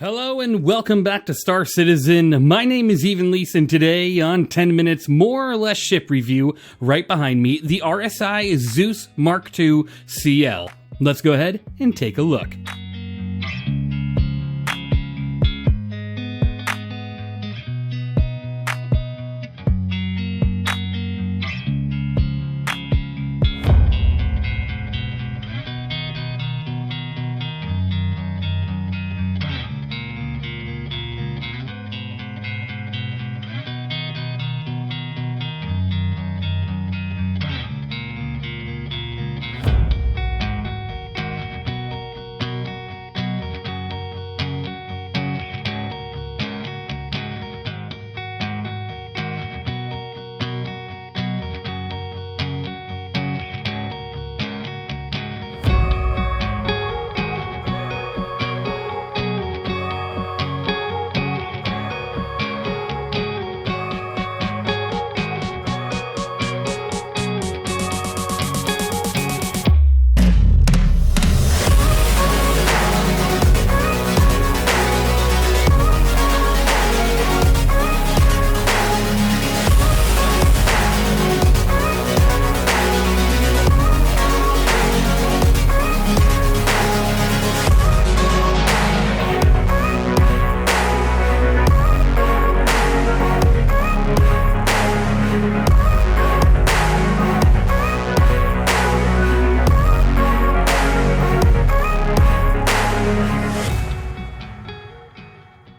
Hello and welcome back to Star Citizen. My name is Evenlease, and today on 10 Minutes More or Less Ship Review, right behind me, the RSI ZEUS Mark II CL. Let's go ahead and take a look.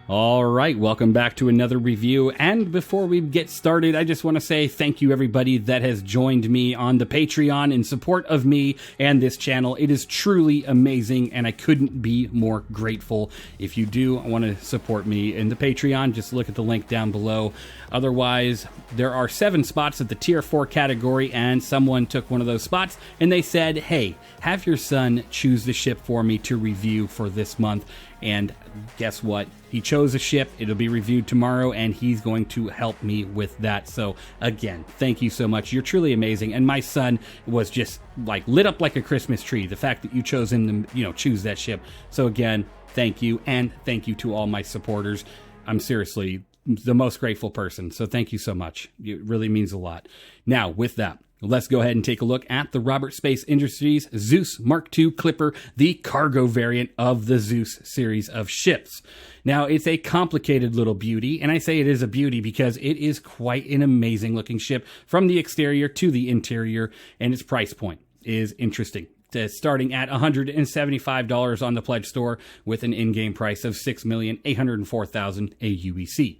Alright, welcome back to another review, and before we get started, I just want to say thank you everybody that has joined me on the Patreon in support of me and this channel. It is truly amazing, and I couldn't be more grateful. If you do want to support me in the Patreon, just look at the link down below. Otherwise, there are 7 spots at the Tier 4 category, and someone took one of those spots, and they said, hey, have your son choose the ship for me to review for this month. And guess what? He chose a ship. It'll be reviewed tomorrow, and he's going to help me with that. So again, thank you so much. You're truly amazing. And my son was just like lit up like a Christmas tree. The fact that you chose him to, choose that ship. So again, thank you. And thank you to all my supporters. I'm seriously the most grateful person. So thank you so much. It really means a lot. Now, with that, let's go ahead and take a look at the Robert Space Industries ZEUS Mark II Clipper, the cargo variant of the ZEUS series of ships. Now, it's a complicated little beauty, and I say it is a beauty because it is quite an amazing looking ship from the exterior to the interior, and its price point is interesting. It's starting at $175 on the Pledge Store with an in-game price of $6,804,000 aUEC.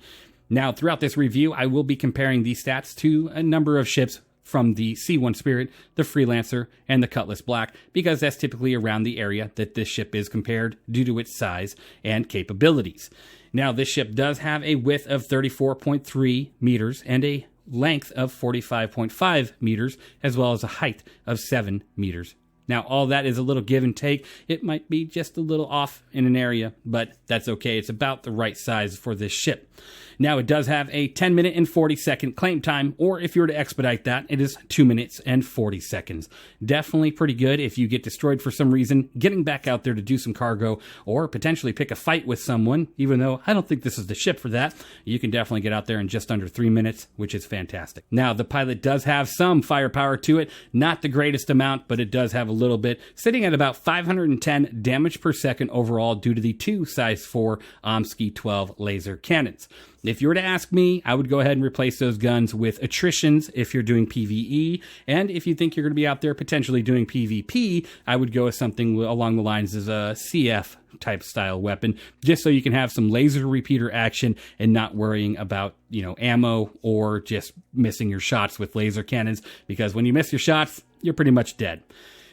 Now, throughout this review, I will be comparing these stats to a number of ships from the C1 Spirit, the Freelancer, and the Cutlass Black, because that's typically around the area that this ship is compared due to its size and capabilities. Now, this ship does have a width of 34.3 meters and a length of 45.5 meters, as well as a height of 7 meters. Now, all that is a little give and take. It might be just a little off in an area, but that's okay. It's about the right size for this ship. Now, it does have a 10-minute and 40-second claim time, or if you were to expedite that, it is 2 minutes and 40 seconds. Definitely pretty good if you get destroyed for some reason, getting back out there to do some cargo, or potentially pick a fight with someone, even though I don't think this is the ship for that. You can definitely get out there in just under 3 minutes, which is fantastic. Now, the pilot does have some firepower to it, not the greatest amount, but it does have a little bit, sitting at about 510 damage per second overall due to the 2 size 4 aUEC 12 laser cannons. If you were to ask me, I would go ahead and replace those guns with attritions if you're doing PvE, and if you think you're going to be out there potentially doing PvP, I would go with something along the lines of a CF type style weapon, just so you can have some laser repeater action and not worrying about, ammo or just missing your shots with laser cannons, because when you miss your shots, you're pretty much dead.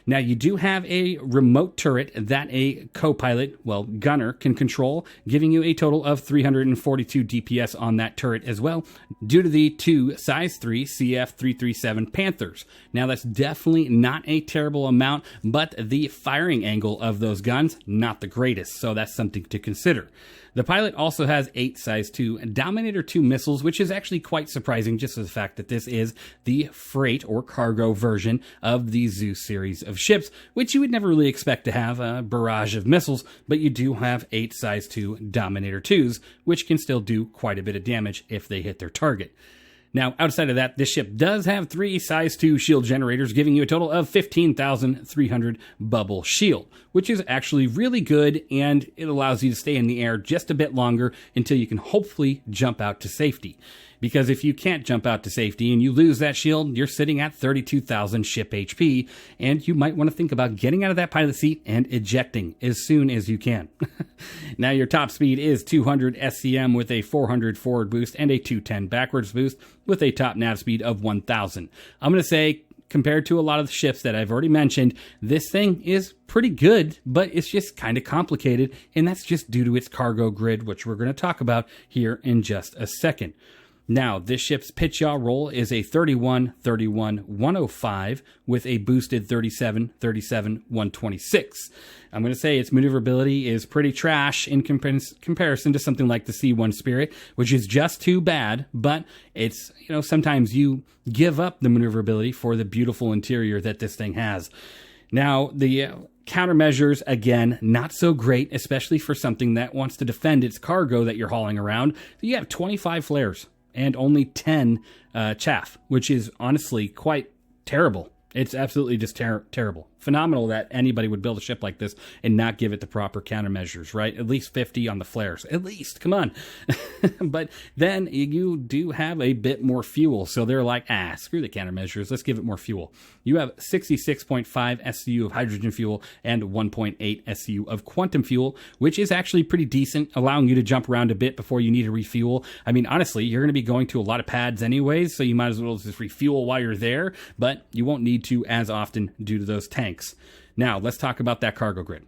Now, you do have a remote turret that a co-pilot, gunner, can control, giving you a total of 342 DPS on that turret as well, due to the 2 size 3 CF337 Panthers. Now, that's definitely not a terrible amount, but the firing angle of those guns, not the greatest, so that's something to consider. The pilot also has 8 size 2 Dominator 2 missiles, which is actually quite surprising, just for the fact that this is the freight or cargo version of the ZEUS series of of ships, which you would never really expect to have a barrage of missiles, but you do have 8 size 2 Dominator 2s, which can still do quite a bit of damage if they hit their target. Now, outside of that, this ship does have 3 size 2 shield generators, giving you a total of 15,300 bubble shield, which is actually really good, and it allows you to stay in the air just a bit longer until you can hopefully jump out to safety. Because if you can't jump out to safety and you lose that shield, you're sitting at 32,000 ship HP, and you might want to think about getting out of that pilot seat and ejecting as soon as you can. Now, your top speed is 200 SCM with a 400 forward boost and a 210 backwards boost with a top nav speed of 1,000. I'm going to say, compared to a lot of the ships that I've already mentioned, this thing is pretty good, but it's just kind of complicated, and that's just due to its cargo grid, which we're going to talk about here in just a second. Now, this ship's pitch yaw roll is a 31, 31, 105 with a boosted 37, 37, 126. I'm going to say its maneuverability is pretty trash in comparison to something like the C1 Spirit, which is just too bad, but it's, sometimes you give up the maneuverability for the beautiful interior that this thing has. Now, the countermeasures, again, not so great, especially for something that wants to defend its cargo that you're hauling around. You have 25 flares and only 10 chaff, which is honestly quite terrible. It's absolutely just terrible. Phenomenal that anybody would build a ship like this and not give it the proper countermeasures, right? At least 50 on the flares. At least, come on. But then you do have a bit more fuel. So they're like, screw the countermeasures. Let's give it more fuel. You have 66.5 SCU of hydrogen fuel and 1.8 SCU of quantum fuel, which is actually pretty decent, allowing you to jump around a bit before you need to refuel. I mean, honestly, you're going to be going to a lot of pads anyways, so you might as well just refuel while you're there, but you won't need to as often due to those tanks. Now, let's talk about that cargo grid.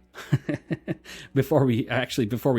Before we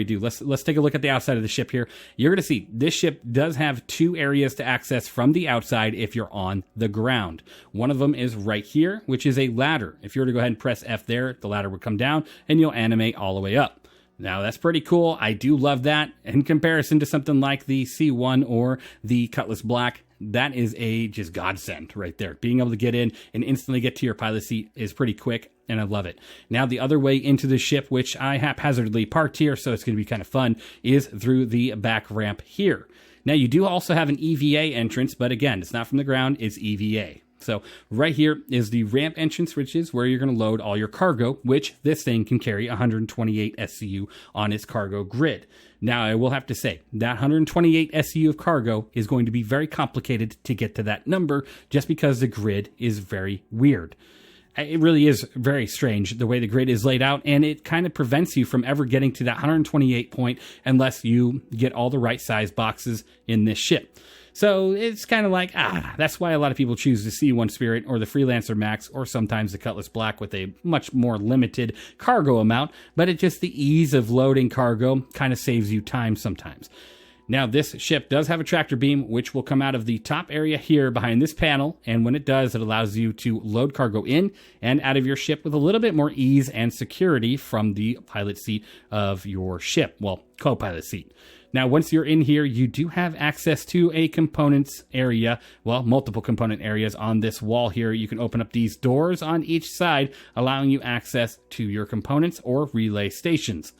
do, let's take a look at the outside of the ship here. You're going to see this ship does have 2 areas to access from the outside if you're on the ground. One of them is right here, which is a ladder. If you were to go ahead and press F there, the ladder would come down and you'll animate all the way up. Now, that's pretty cool. I do love that. In comparison to something like the C1 or the Cutlass Black, that is a just godsend right there. Being able to get in and instantly get to your pilot seat is pretty quick, and I love it. Now, the other way into the ship, which I haphazardly parked here, so it's going to be kind of fun, is through the back ramp here. Now, you do also have an EVA entrance, but again, it's not from the ground, it's EVA. So right here is the ramp entrance, which is where you're going to load all your cargo, which this thing can carry 128 SCU on its cargo grid. Now, I will have to say, that 128 SCU of cargo is going to be very complicated to get to that number just because the grid is very weird. It really is very strange the way the grid is laid out, and it kind of prevents you from ever getting to that 128 point unless you get all the right size boxes in this ship. So it's kind of like, that's why a lot of people choose the C1 Spirit or the Freelancer Max or sometimes the Cutlass Black with a much more limited cargo amount, but it just the ease of loading cargo kind of saves you time sometimes. Now, this ship does have a tractor beam, which will come out of the top area here behind this panel, and when it does, it allows you to load cargo in and out of your ship with a little bit more ease and security from the pilot seat of your ship, well, co-pilot seat. Now, once you're in here, you do have access to a components area, well, multiple component areas on this wall here. You can open up these doors on each side, allowing you access to your components or relay stations.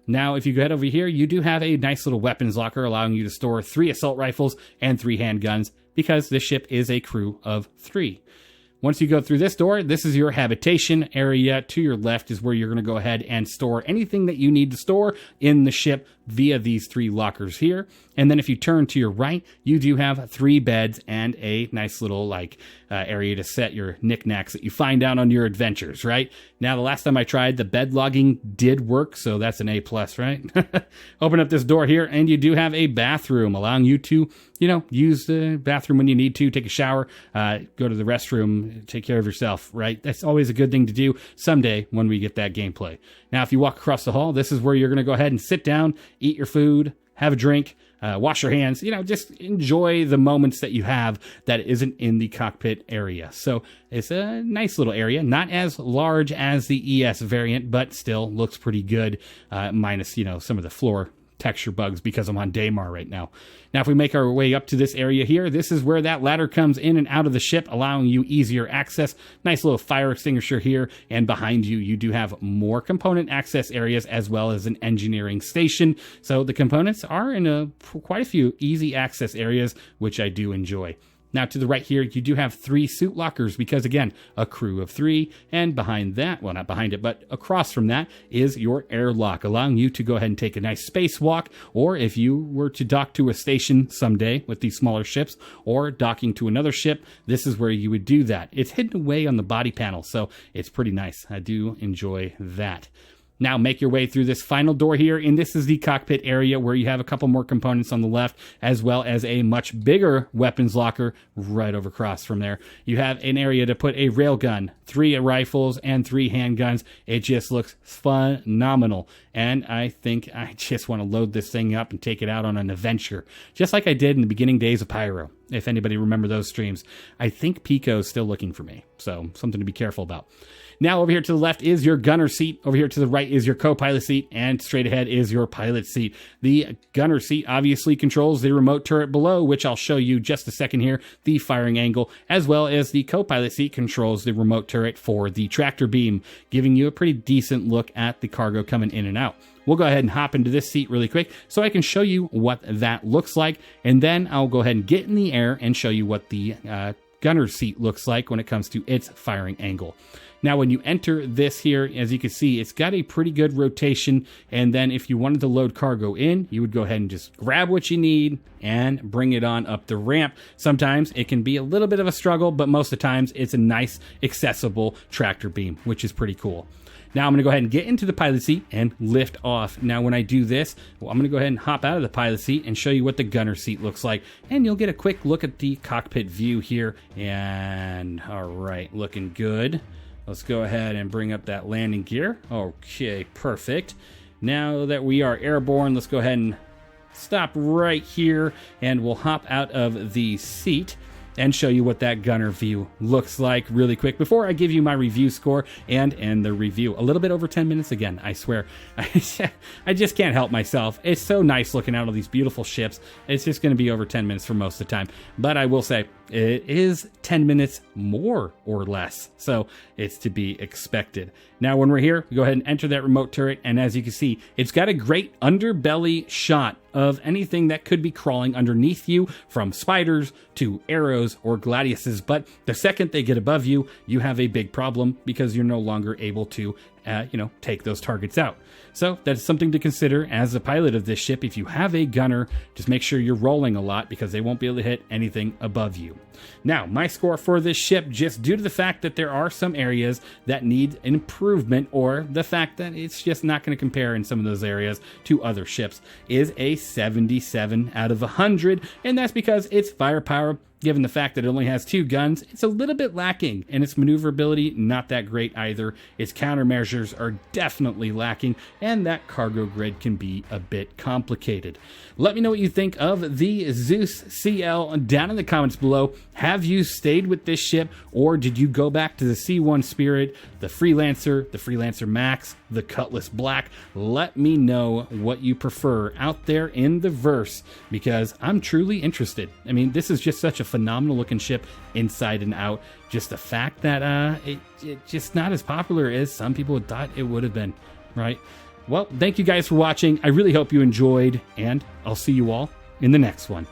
Now, if you go head over here, you do have a nice little weapons locker, allowing you to store 3 assault rifles and 3 handguns, because this ship is a crew of 3. Once you go through this door, this is your habitation area. To your left is where you're going to go ahead and store anything that you need to store in the ship via these 3 lockers here. And then if you turn to your right, you do have 3 beds and a nice little area to set your knickknacks that you find out on your adventures, right? Now, the last time I tried, the bed logging did work, so that's an A+, right? Open up this door here, and you do have a bathroom, allowing you to, use the bathroom when you need to, take a shower, go to the restroom, take care of yourself, right? That's always a good thing to do someday when we get that gameplay. Now, if you walk across the hall, this is where you're going to go ahead and sit down, eat your food, have a drink, wash your hands, just enjoy the moments that you have that isn't in the cockpit area. So it's a nice little area, not as large as the ES variant, but still looks pretty good, minus, some of the floor texture bugs because I'm on Daymar right now. Now, if we make our way up to this area here, this is where that ladder comes in and out of the ship, allowing you easier access. Nice little fire extinguisher here, and behind you, you do have more component access areas as well as an engineering station. So the components are in quite a few easy access areas, which I do enjoy. Now, to the right here, you do have 3 suit lockers because, again, a crew of 3. And behind that, well, not behind it, but across from that is your airlock, allowing you to go ahead and take a nice spacewalk. Or if you were to dock to a station someday with these smaller ships or docking to another ship, this is where you would do that. It's hidden away on the body panel, so it's pretty nice. I do enjoy that. Now make your way through this final door here, and this is the cockpit area where you have a couple more components on the left, as well as a much bigger weapons locker right over across from there. You have an area to put a railgun, 3 rifles, and 3 handguns. It just looks phenomenal, and I think I just want to load this thing up and take it out on an adventure, just like I did in the beginning days of Pyro. If anybody remember those streams, I think Pico's still looking for me, so something to be careful about. Now, over here to the left is your gunner seat. Over here to the right is your co-pilot seat, and straight ahead is your pilot seat. The gunner seat obviously controls the remote turret below, which I'll show you just a second here, the firing angle, as well as the co-pilot seat controls the remote turret for the tractor beam, giving you a pretty decent look at the cargo coming in and out. We'll go ahead and hop into this seat really quick so I can show you what that looks like, and then I'll go ahead and get in the air and show you what the gunner seat looks like when it comes to its firing angle. Now, when you enter this here, as you can see, it's got a pretty good rotation, and then if you wanted to load cargo in, you would go ahead and just grab what you need and bring it on up the ramp. Sometimes it can be a little bit of a struggle, but most of the times it's a nice, accessible tractor beam, which is pretty cool. Now I'm going to go ahead and get into the pilot seat and lift off. Now when I do this, I'm going to go ahead and hop out of the pilot seat and show you what the gunner seat looks like. And you'll get a quick look at the cockpit view here. And all right, looking good. Let's go ahead and bring up that landing gear. Okay, perfect. Now that we are airborne, let's go ahead and stop right here, and we'll hop out of the seat and show you what that gunner view looks like really quick before I give you my review score and end the review. A little bit over 10 minutes again, I swear. I just can't help myself. It's so nice looking out all these beautiful ships. It's just going to be over 10 minutes for most of the time. But I will say, it is 10 minutes more or less, so it's to be expected. Now, when we're here, we go ahead and enter that remote turret, and as you can see, it's got a great underbelly shot of anything that could be crawling underneath you, from spiders to arrows or gladiuses. But the second they get above you, you have a big problem because you're no longer able to take those targets out. So that's something to consider as a pilot of this ship. If you have a gunner, just make sure you're rolling a lot because they won't be able to hit anything above you. Now, my score for this ship, just due to the fact that there are some areas that need improvement, or the fact that it's just not going to compare in some of those areas to other ships, is a 77 out of 100. And that's because its firepower, given the fact that it only has 2 guns, it's a little bit lacking, and its maneuverability, not that great either. Its countermeasures are definitely lacking, and that cargo grid can be a bit complicated. Let me know what you think of the Zeus CL down in the comments below. Have you stayed with this ship, or did you go back to the C1 Spirit, the Freelancer Max, the Cutlass Black? Let me know what you prefer out there in the verse, because I'm truly interested. I mean, this is just such a phenomenal looking ship inside and out. Just the fact that it's just not as popular as some people thought it would have been, right? Well, thank you guys for watching. I really hope you enjoyed, and I'll see you all in the next one.